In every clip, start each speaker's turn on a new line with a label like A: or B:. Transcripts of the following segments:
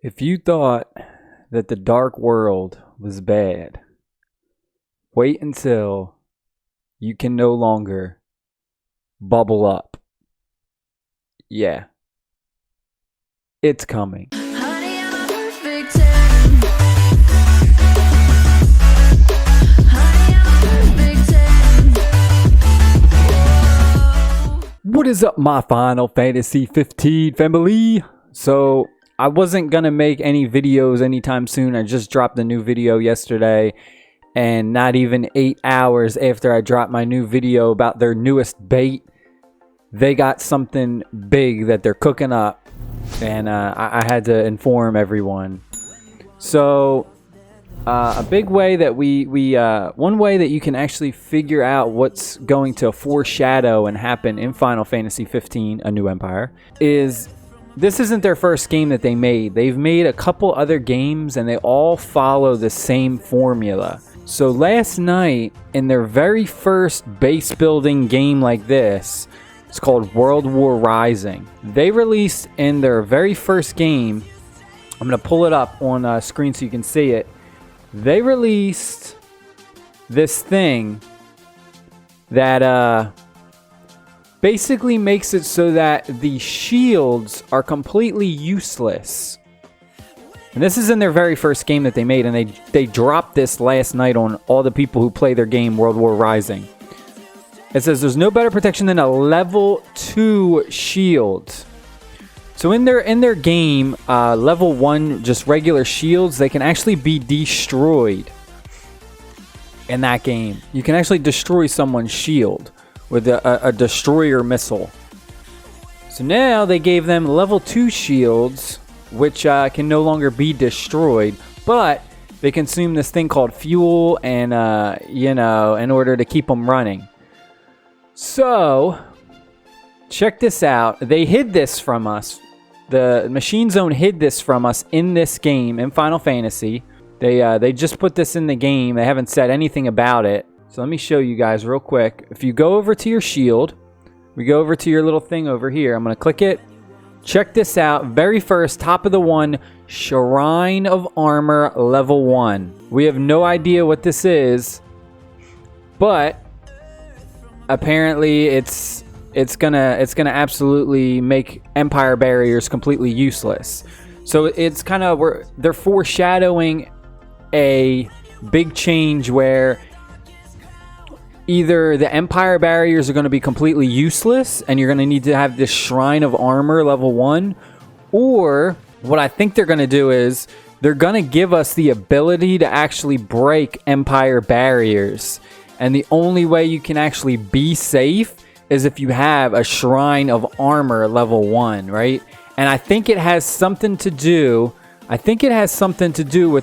A: If you thought that the dark world was bad, wait until you can no longer bubble up. Yeah, it's coming.
B: Honey, I'm a perfect 10. Honey, I'm a perfect 10. Whoa.
A: What is up, my Final Fantasy 15 family? So, I wasn't gonna make any videos anytime soon. I just dropped a new video yesterday, and not even 8 hours after I dropped my new video about their newest bait, they got something big that they're cooking up, and I had to inform everyone. So, a big way that one way that you can actually figure out what's going to foreshadow and happen in Final Fantasy 15, A New Empire, is this isn't their first game that they made. They've made a couple other games, and they all follow the same formula. So last night, in their very first base building game like this, it's called World War Rising. They released in their very first game, I'm going to pull it up on screen so you can see it. They released this thing that basically makes it so that the shields are completely useless. And this is in their very first game that they made, and they dropped this last night on all the people who play their game World War Rising. It says there's no better protection than a level 2 shield. So in their game, level 1, just regular shields, they can actually be destroyed in that game. You can actually destroy someone's shield with a destroyer missile. So now they gave them level 2 shields, which can no longer be destroyed, but they consume this thing called fuel and, in order to keep them running. So, check this out. They hid this from us. The Machine Zone hid this from us in this game, in Final Fantasy. They just put this in the game. They haven't said anything about it. So let me show you guys real quick. If you go over to your shield, we go over to your little thing over here. I'm going to click it. Check this out. Very first, top of the one, Shrine of Armor level 1. We have no idea what this is, but apparently it's gonna absolutely make Empire barriers completely useless. So it's kind of they're foreshadowing a big change where either the Empire barriers are going to be completely useless and you're going to need to have this Shrine of Armor level 1, or what I think they're going to do is they're going to give us the ability to actually break Empire barriers. And the only way you can actually be safe is if you have a Shrine of Armor level 1, right? And I think it has something to do with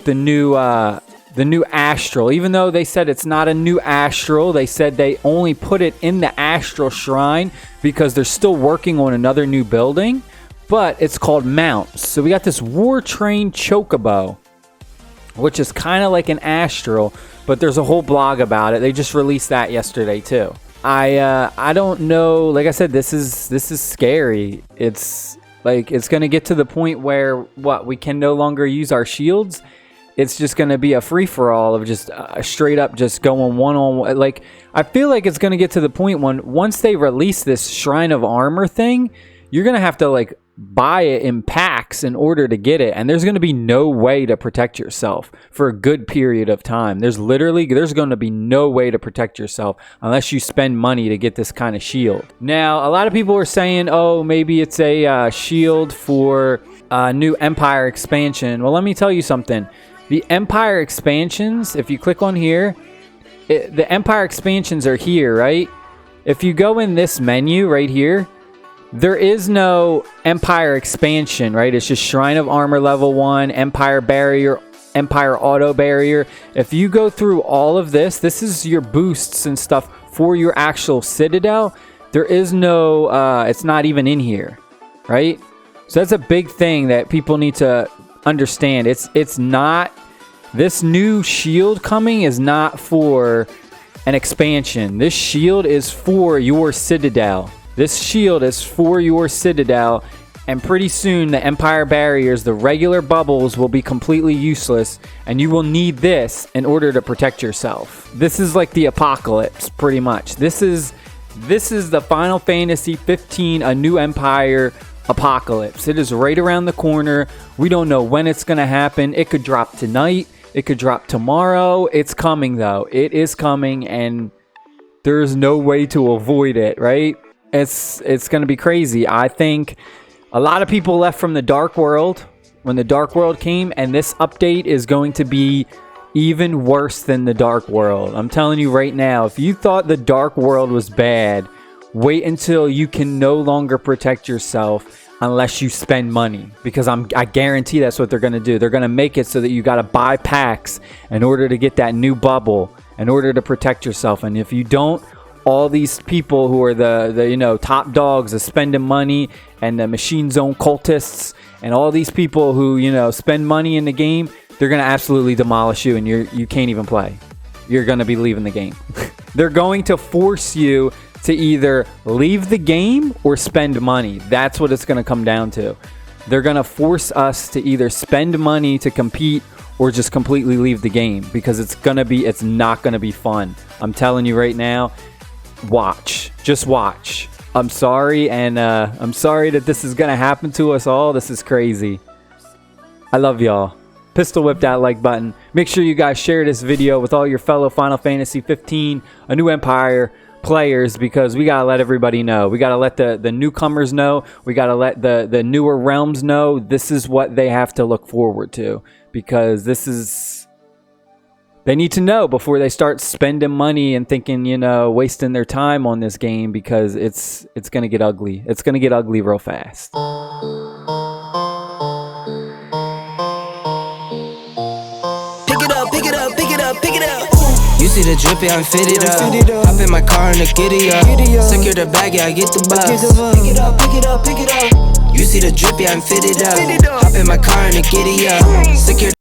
A: the new Astral. Even though they said it's not a new Astral, they said they only put it in the Astral Shrine because they're still working on another new building, but it's called Mounts. So we got this War Train Chocobo, which is kind of like an Astral, but there's a whole blog about it. They just released that yesterday too. I don't know. Like I said, this is scary. It's like it's gonna get to the point where we can no longer use our shields. It's just gonna be a free for all of just straight up just going one on one. Like I feel like it's gonna get to the point once they release this Shrine of Armor thing, you're gonna have to like buy it in packs in order to get it, and there's going to be no way to protect yourself for a good period of time. There's going to be no way to protect yourself unless you spend money to get this kind of shield. Now, a lot of people are saying, oh, maybe it's a shield for new Empire expansion. Well, let me tell you something. The Empire expansions, if you click on here, the Empire expansions are here, right? If you go in this menu right here, there is no Empire expansion, right? It's just Shrine of Armor level 1, Empire barrier, Empire auto barrier. If you go through all of this, this is your boosts and stuff for your actual Citadel. There is no, it's not even in here, right? So that's a big thing that people need to understand. It's not, this new shield coming is not for an expansion. This shield is for your Citadel. This shield is for your Citadel, And pretty soon, the Empire barriers, the regular bubbles, will be completely useless, and you will need this in order to protect yourself. This is like the apocalypse, pretty much. This is the Final Fantasy 15, A New Empire apocalypse. It is right around the corner. We don't know when it's going to happen. It could drop tonight. It could drop tomorrow. It's coming, though. It is coming, and there's no way to avoid it, right? It's going to be crazy. I think a lot of people left from the Dark World when the Dark World came, and this update is going to be even worse than the Dark World. I'm telling you right now, if you thought the Dark World was bad, wait until you can no longer protect yourself unless you spend money, because I guarantee that's what they're going to do. They're going to make it so that you got to buy packs in order to get that new bubble, in order to protect yourself. And if you don't, all these people who are the top dogs of spending money, and the Machine Zone cultists, and all these people who spend money in the game, they're gonna absolutely demolish you, and you can't even play. You're gonna be leaving the game. They're going to force you to either leave the game or spend money. That's what it's gonna come down to. They're gonna force us to either spend money to compete or just completely leave the game, because it's not gonna be fun. I'm telling you right now. Just watch. I'm sorry, and I'm sorry that this is gonna happen to us all. This is crazy. I love y'all. Pistol whip that like button. Make sure you guys share this video with all your fellow Final Fantasy 15 A New Empire players, because we gotta let everybody know. We gotta let the newcomers know. We gotta let the newer realms know. This is what they have to look forward to, because they need to know before they start spending money and thinking, wasting their time on this game, because it's going to get ugly. It's going to get ugly real fast.
C: Pick it up, pick it up, pick it up, pick it up. You see the drippy, I'm fitted up. Hop in my car and the giddy up. Secure the bag, yeah, I get the bus. Pick it up, pick it up, pick it up. You see the drippy, I'm fitted up. Hop in my car and the giddy up. Secure